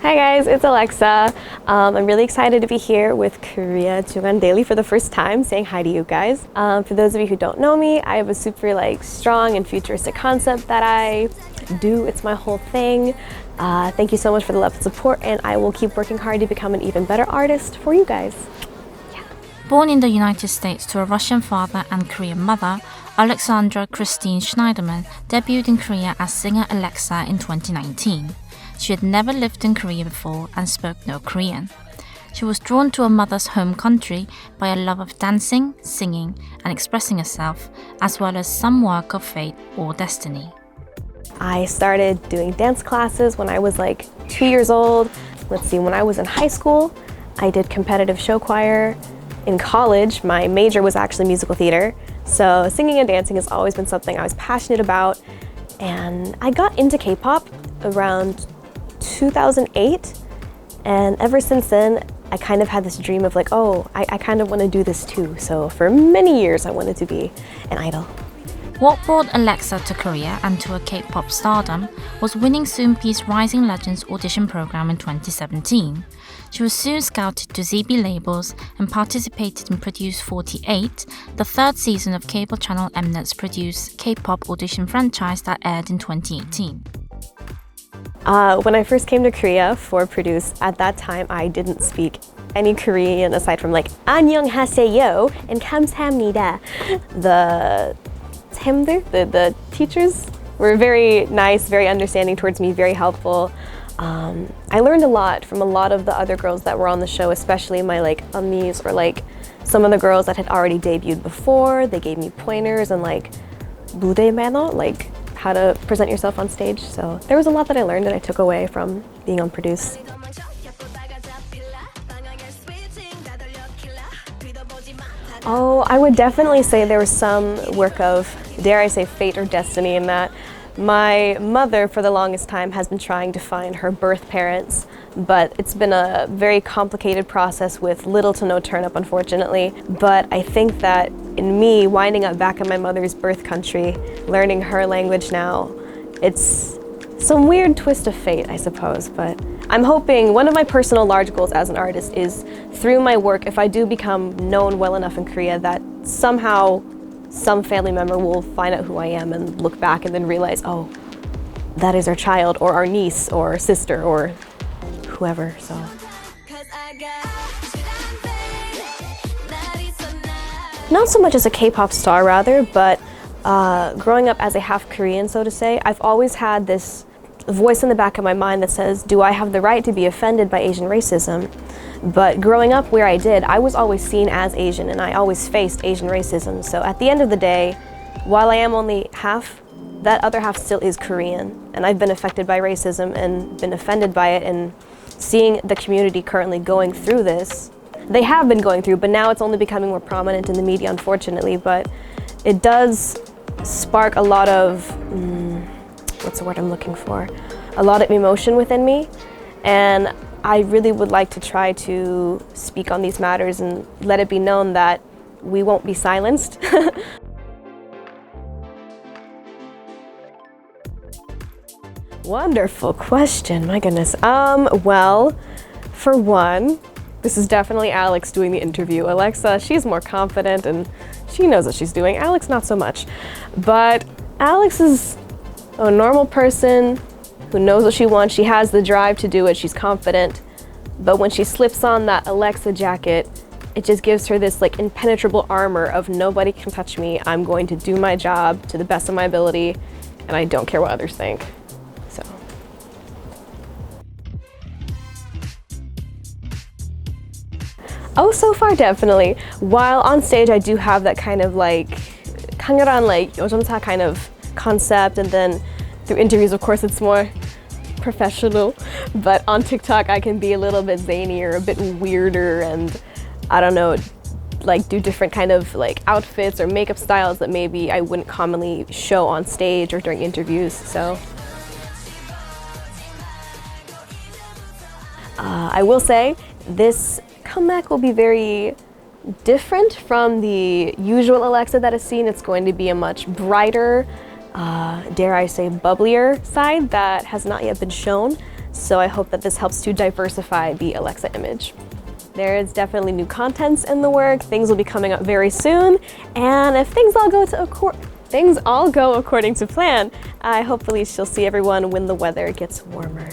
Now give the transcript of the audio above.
Hi guys, it's Alexa. I'm really excited to be here with Korea Jungan Daily for the first time, saying hi to you guys. For those of you who don't know me, I have a super strong and futuristic concept that I do. It's my whole thing. Thank you so much for the love and support, and I will keep working hard to become an even better artist for you guys. Born in the United States to a Russian father and Korean mother, Alexaundra Christine Schneiderman debuted in Korea as singer AleXa in 2019. She had never lived in Korea before and spoke no Korean. She was drawn to her mother's home country by a love of dancing, singing, and expressing herself, as well as some work of fate or destiny. I started doing dance classes when I was 2 years old. When I was in high school, I did competitive show choir. In college, my major was actually musical theater. So singing and dancing has always been something I was passionate about. And I got into K-pop around 2008. And ever since then, I kind of had this dream of I kind of want to do this too. So for many years, I wanted to be an idol. What brought AleXa to Korea and to a K-pop stardom was winning Soompi's Rising Legends audition program in 2017. She was soon scouted to ZB labels and participated in Produce 48, the third season of cable channel Mnet's produced K-pop audition franchise that aired in 2018. When I first came to Korea for Produce, at that time I didn't speak any Korean aside from 안녕하세요 and 감사합니다. The teachers were very nice, very understanding towards me, very helpful. I learned a lot from a lot of the other girls that were on the show, especially my unnies or some of the girls that had already debuted before. They gave me pointers and 무대 매너, how to present yourself on stage. So there was a lot that I learned and I took away from being on Produce. Oh, I would definitely say there was some work of, dare I say, fate or destiny in that. My mother, for the longest time, has been trying to find her birth parents, but it's been a very complicated process with little to no turn up, unfortunately. But I think that in me winding up back in my mother's birth country, learning her language now, it's some weird twist of fate, I suppose. But I'm hoping one of my personal large goals as an artist is through my work, if I do become known well enough in Korea, that somehow some family member will find out who I am and look back and then realize, oh, that is our child or our niece or sister or whoever. So. Not so much as a K-pop star rather, but growing up as a half Korean, so to say, I've always had this voice in the back of my mind that says, do I have the right to be offended by Asian racism? But growing up where I did, I was always seen as Asian and I always faced Asian racism. So at the end of the day, while I am only half, that other half still is Korean. And I've been affected by racism and been offended by it, and seeing the community currently going through this. They have been going through, but now it's only becoming more prominent in the media, unfortunately. But it does spark a lot of, what's the word I'm looking for? A lot of emotion within me. And I really would like to try to speak on these matters and let it be known that we won't be silenced. Wonderful question, my goodness. Well, for one, this is definitely Alex doing the interview. Alexa, she's more confident and she knows what she's doing. Alex, not so much. But Alex is a normal person who knows what she wants. She has the drive to do it. She's confident. But when she slips on that AleXa jacket, it just gives her this impenetrable armor of nobody can touch me. I'm going to do my job to the best of my ability, and I don't care what others think. So. Oh, so far, definitely. While on stage, I do have that kind of 강렬한 요즘사 kind of concept, and then through interviews, of course, it's more professional. But on TikTok, I can be a little bit zanier, a bit weirder, and I don't know, do different kind of outfits or makeup styles that maybe I wouldn't commonly show on stage or during interviews. So I will say this comeback will be very different from the usual AleXa that is seen. It's going to be a much brighter, dare I say, bubblier side that has not yet been shown. So I hope that this helps to diversify the AleXa image. There is definitely new contents in the work. Things will be coming up very soon. And if things all go according to plan, hopefully she'll see everyone when the weather gets warmer.